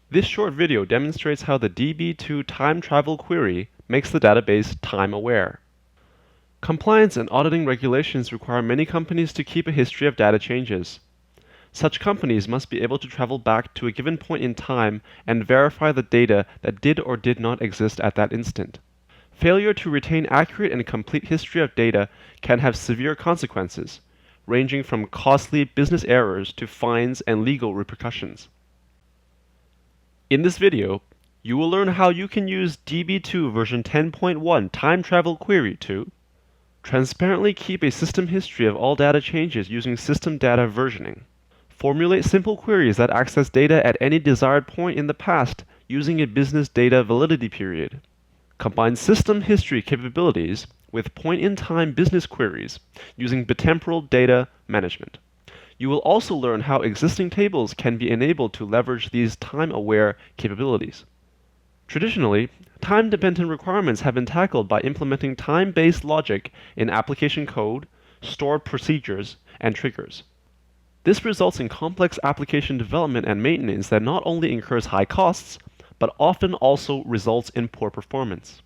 This short video demonstrates how the DB2 time travel query makes the database time-aware. Compliance and auditing regulations require many companies to keep a history of data changes. Such companies must be able to travel back to a given point in time and verify the data that did or did not exist at that instant. Failure to retain accurate and complete history of data can have severe consequences, ranging from costly business errors to fines and legal repercussions. In this video, you will learn how you can use DB2 version 10.1 time travel query to transparently keep a system history of all data changes using system data versioning, formulate simple queries that access data at any desired point in the past using a business data validity period, combine system history capabilities with point-in-time business queries using bitemporal data management. You will also learn how existing tables can be enabled to leverage these time-aware capabilities. Traditionally, time-dependent requirements have been tackled by implementing time-based logic in application code, stored procedures, and triggers. This results in complex application development and maintenance that not only incurs high costs, but often also results in poor performance.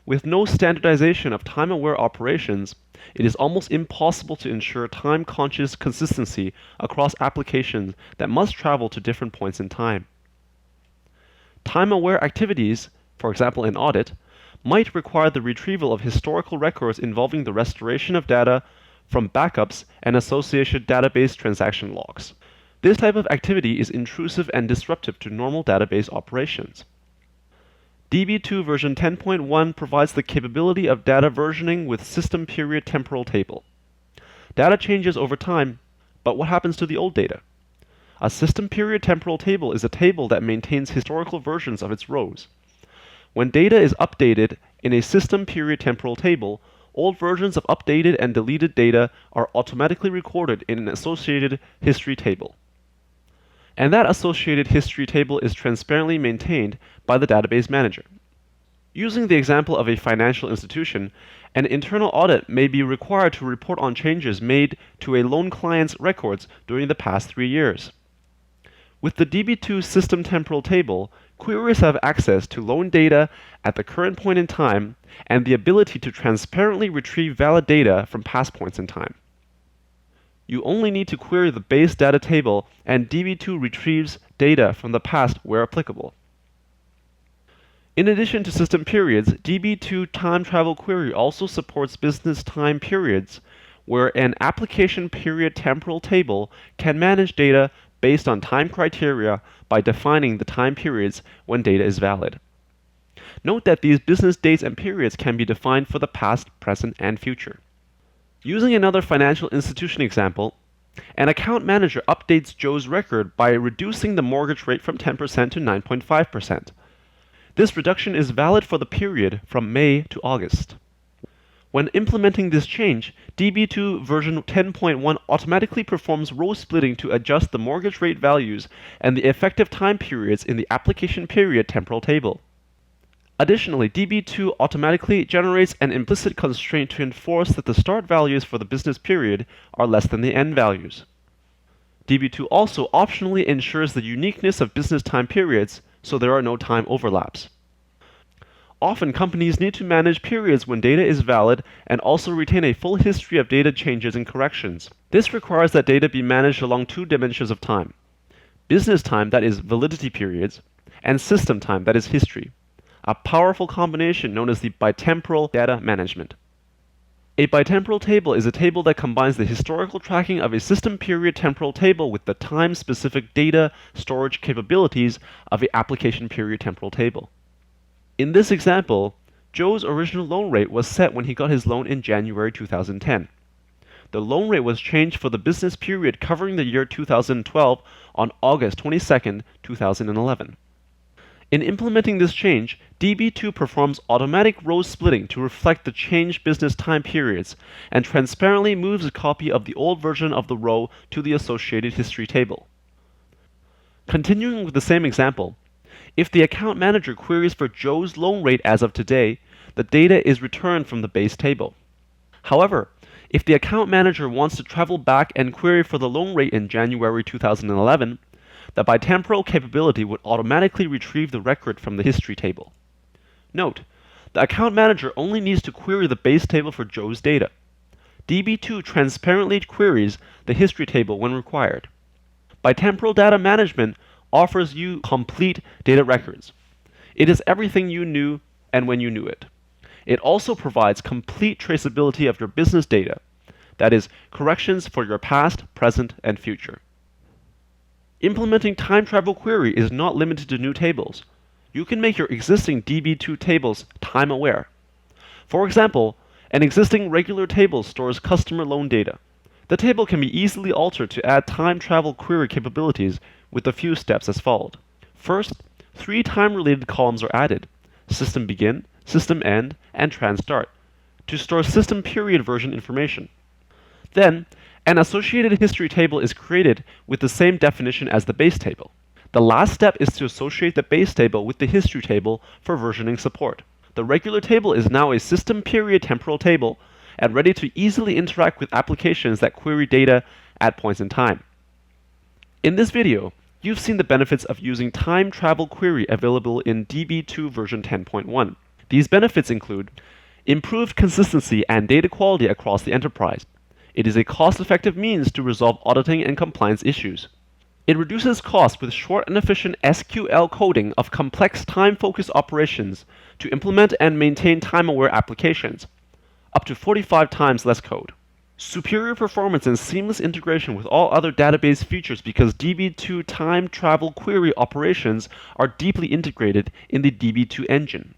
With no standardization of time-aware operations, it is almost impossible to ensure time-conscious consistency across applications that must travel to different points in time. Time-aware activities, for example in audit, might require the retrieval of historical records involving the restoration of data from backups and associated database transaction logs. This type of activity is intrusive and disruptive to normal database operations. DB2 version 10.1 provides the capability of data versioning with system period temporal table. Data changes over time, but what happens to the old data? A system period temporal table is a table that maintains historical versions of its rows. When data is updated in a system period temporal table, old versions of updated and deleted data are automatically recorded in an associated history table. And that associated history table is transparently maintained by the database manager. Using the example of a financial institution, an internal audit may be required to report on changes made to a loan client's records during the past 3 years. With the DB2 system temporal table, queries have access to loan data at the current point in time and the ability to transparently retrieve valid data from past points in time. You only need to query the base data table, and DB2 retrieves data from the past where applicable. In addition to system periods, DB2 time travel query also supports business time periods, where an application period temporal table can manage data based on time criteria by defining the time periods when data is valid. Note that these business dates and periods can be defined for the past, present, and future. Using another financial institution example, an account manager updates Joe's record by reducing the mortgage rate from 10% to 9.5%. This reduction is valid for the period from May to August. When implementing this change, DB2 version 10.1 automatically performs row splitting to adjust the mortgage rate values and the effective time periods in the application period temporal table. Additionally, DB2 automatically generates an implicit constraint to enforce that the start values for the business period are less than the end values. DB2 also optionally ensures the uniqueness of business time periods, so there are no time overlaps. Often, companies need to manage periods when data is valid and also retain a full history of data changes and corrections. This requires that data be managed along 2 dimensions of time: business time, that is validity periods, and system time, that is history. A powerful combination known as the bitemporal data management. A bitemporal table is a table that combines the historical tracking of a system period temporal table with the time-specific data storage capabilities of an application period temporal table. In this example, Joe's original loan rate was set when he got his loan in January 2010. The loan rate was changed for the business period covering the year 2012 on August 22, 2011. In implementing this change, DB2 performs automatic row splitting to reflect the changed business time periods and transparently moves a copy of the old version of the row to the associated history table. Continuing with the same example, if the account manager queries for Joe's loan rate as of today, the data is returned from the base table. However, if the account manager wants to travel back and query for the loan rate in January 2011, the bitemporal capability would automatically retrieve the record from the history table. Note, the account manager only needs to query the base table for Joe's data. DB2 transparently queries the history table when required. Bitemporal data management offers you complete data records. It is everything you knew and when you knew it. It also provides complete traceability of your business data, that is, corrections for your past, present, and future. Implementing time travel query is not limited to new tables. You can make your existing DB2 tables time aware. For example, an existing regular table stores customer loan data. The table can be easily altered to add time travel query capabilities with a few steps as followed. First, 3 time-related columns are added: system begin, system end, and tran start, to store system period version information. Then, an associated history table is created with the same definition as the base table. The last step is to associate the base table with the history table for versioning support. The regular table is now a system period temporal table and ready to easily interact with applications that query data at points in time. In this video, you've seen the benefits of using time travel query available in DB2 version 10.1. These benefits include improved consistency and data quality across the enterprise. It is a cost-effective means to resolve auditing and compliance issues. It reduces costs with short and efficient SQL coding of complex time-focused operations to implement and maintain time-aware applications, up to 45 times less code. Superior performance and seamless integration with all other database features because DB2 time travel query operations are deeply integrated in the DB2 engine.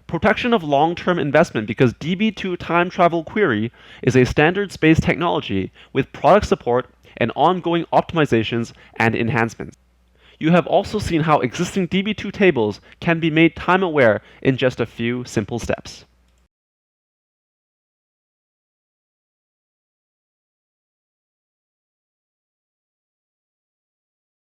Protection of long-term investment because DB2 time travel query is a standards-based technology with product support and ongoing optimizations and enhancements. You have also seen how existing DB2 tables can be made time-aware in just a few simple steps.